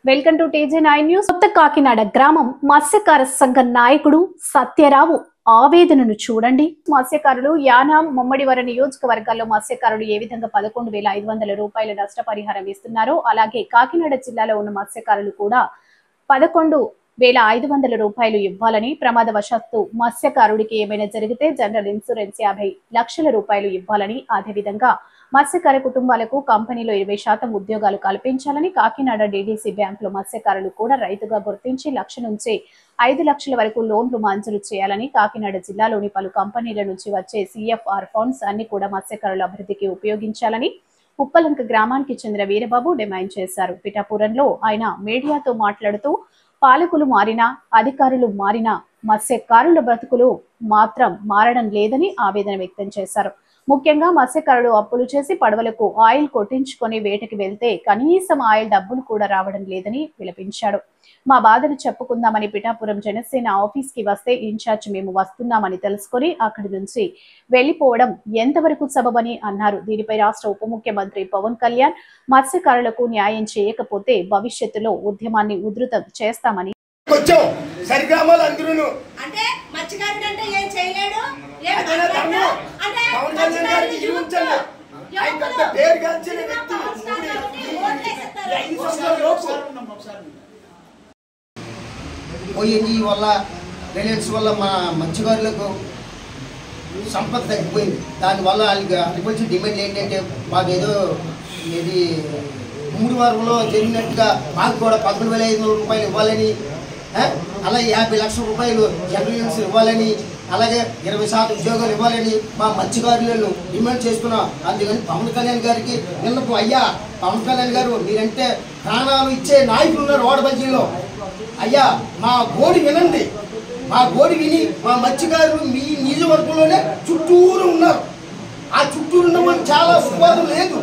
Welcome to TJ9 news. కొత్త కాకినాడ గ్రామం మత్స్యకార సంఘ నాయకుడు సత్యరావు ఆవేదనను చూడండి. మత్స్యకారులు యానాం ముమ్మడివరం నియోజకవర్గాల్లో మత్స్యకారులు ఏ విధంగా 11,500 రూపాయల నష్టపరిహారం ఇస్తున్నారో అలాగే కాకినాడ జిల్లాలో ఉన్న మత్స్యకారులు కూడా 11,500 రూపాయలు ఇవ్వాలని, ప్రమాదవశాత్తు మత్స్యకారుడికి ఏమైనా జరిగితే జనరల్ ఇన్సూరెన్స్ 50 లక్షల రూపాయలు ఇవ్వాలని, అదేవిధంగా మత్స్యకార కుటుంబాలకు కంపెనీలో 20% ఉద్యోగాలు కల్పించాలని, కాకినాడ DDC బ్యాంకులో మత్స్యకారులు కూడా రైతుగా గుర్తించి 1 లక్ష నుంచి 5 లక్షల వరకు లోన్లు మంజూరు చేయాలని, కాకినాడ జిల్లాలోని పలు కంపెనీల నుంచి వచ్చే CFR ఫండ్స్ అన్ని కూడా మత్స్యకారుల అభివృద్ధికి ఉపయోగించాలని ఉప్పలంక గ్రామానికి చెందిన వీరబాబు డిమాండ్ చేశారు. పిఠాపురంలో ఆయన మీడియాతో మాట్లాడుతూ పాలకులు మారినా అధికారులు మారినా మత్స్యకారుల బ్రతుకులు మాత్రం మారడం లేదని ఆవేదన వ్యక్తం చేశారు. ముఖ్యంగా మత్స్యకారులు అప్పులు చేసి పడవలకు ఆయిల్ కొట్టించుకొని వేటకి వెళ్తే కనీసం ఆయిల్ డబ్బులు కూడా రావడం లేదని విలపించాడు. మా బాధను చెప్పుకుందామని పిఠాపురం జనసేన ఆఫీస్ కి వస్తే ఇన్ఛార్జ్ మేము వస్తున్నామని తెలుసుకొని అక్కడి నుంచి వెళ్లిపోవడం ఎంతవరకు సబబని అన్నారు. దీనిపై రాష్ట్ర ఉప ముఖ్యమంత్రి పవన్ కళ్యాణ్ మత్స్యకారులకు న్యాయం చేయకపోతే భవిష్యత్తులో ఉద్యమాన్ని ఉధృతం చేస్తామని ఓఎన్జీ వల్ల రిలయన్స్ వల్ల మన మత్స్యకారులకు సంపద తగ్గిపోయింది. దానివల్ల వాళ్ళకి అగ్రికల్చర్ డిమాండ్ ఏంటంటే మాకు ఏదో ఇది 3 వారంలో జరిగినట్టుగా మాకు కూడా 11,500 రూపాయలు ఇవ్వాలని, అలాగే 50 లక్షల రూపాయలు జనరల్ ఇవ్వాలని, అలాగే 20% ఉద్యోగాలు ఇవ్వాలని మా మత్స్యకారులను డిమాండ్ చేస్తున్నాం. అందుకని పవన్ కళ్యాణ్ గారికి విన్నపం, అయ్యా పవన్ కళ్యాణ్ గారు మీరంటే ప్రాణాలు ఇచ్చే నాయకులు ఉన్నారు ఓడబల్జీలో, అయ్యా మా గోడి వినండి, మా గోడి విని మా మత్స్యకారులు మీ నియోజకవర్గంలోనే చుట్టూరు ఉన్నారు. ఆ చుట్టూరు ఉన్న వాళ్ళు చాలా సుఖవాదం లేదు,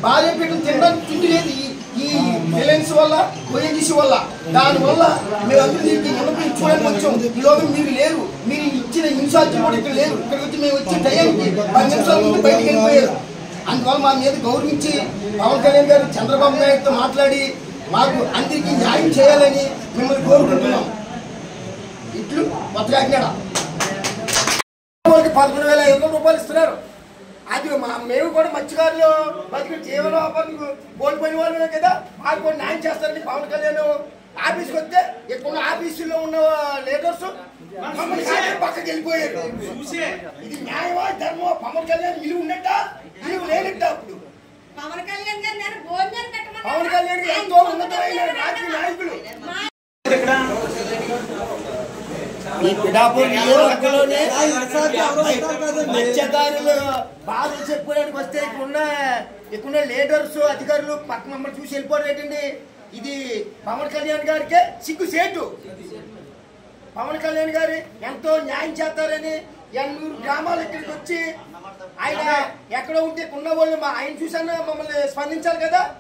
భార్య పెట్టిన తినడానికి తిండి లేదు ఈ రిలయన్స్ వల్ల, ఓఎన్జీసీ వల్ల. దానివల్ల మేము అందరూ చూడడానికి వచ్చాం. ఈలోగా మీరు లేరు, మీరు ఇచ్చిన ఇన్ఛార్జ్ కూడా ఇక్కడ లేరు. ఇక్కడికి వచ్చి మేము వచ్చే టైంకి 10 నిమిషాల ముందు బయటకు వెళ్ళిపోయారు. అందువల్ల మా మీద గౌరవించి పవన్ కళ్యాణ్ గారు చంద్రబాబు నాయుడుతో మాట్లాడి మాకు అందరికీ న్యాయం చేయాలని మిమ్మల్ని కోరుకుంటున్నాం. ఇట్లు కొత్త కాకినాడ 11,500 రూపాయలు ఇస్తున్నారు. అది మేము కూడా మత్స్యకారులు బతికి జీవనోపాధికి కోల్పోయిన వాళ్ళమే కదా, మాకు కూడా న్యాయం చేస్తారని పవన్ కళ్యాణ్ ఆఫీస్కి వస్తే ఇక్కడ ఆఫీసులో ఉన్న లీడర్స్ పక్కకి వెళ్ళిపోయారు. ఇది న్యాయమా ధర్మమా? పవన్ కళ్యాణ్ విలువ ఉన్నట్ట విలువ లేనట్ట? అప్పుడు పవన్ కళ్యాణ్ గారు ఎంతో ఉన్నతమైన రాజకీయ నాయకులు. ఈ పిఠాపురం నియోజకవర్గంలోనే మత్స్యకారులు బాధలు చెప్పుకోవడానికి వస్తే ఇక్కడున్న లీడర్స్ అధికారులు పక్క మమ్మల్ని చూసి వెళ్ళిపోవడం ఏంటండి? ఇది పవన్ కళ్యాణ్ గారికే సిగ్గుసేటు. పవన్ కళ్యాణ్ గారు ఎంతో న్యాయం చేస్తారని 800 గ్రామాలు ఇక్కడికి వచ్చి ఆయన ఎక్కడో ఉంటే ఉన్న వాళ్ళు ఆయన చూసాను మమ్మల్ని స్పందించాలి కదా.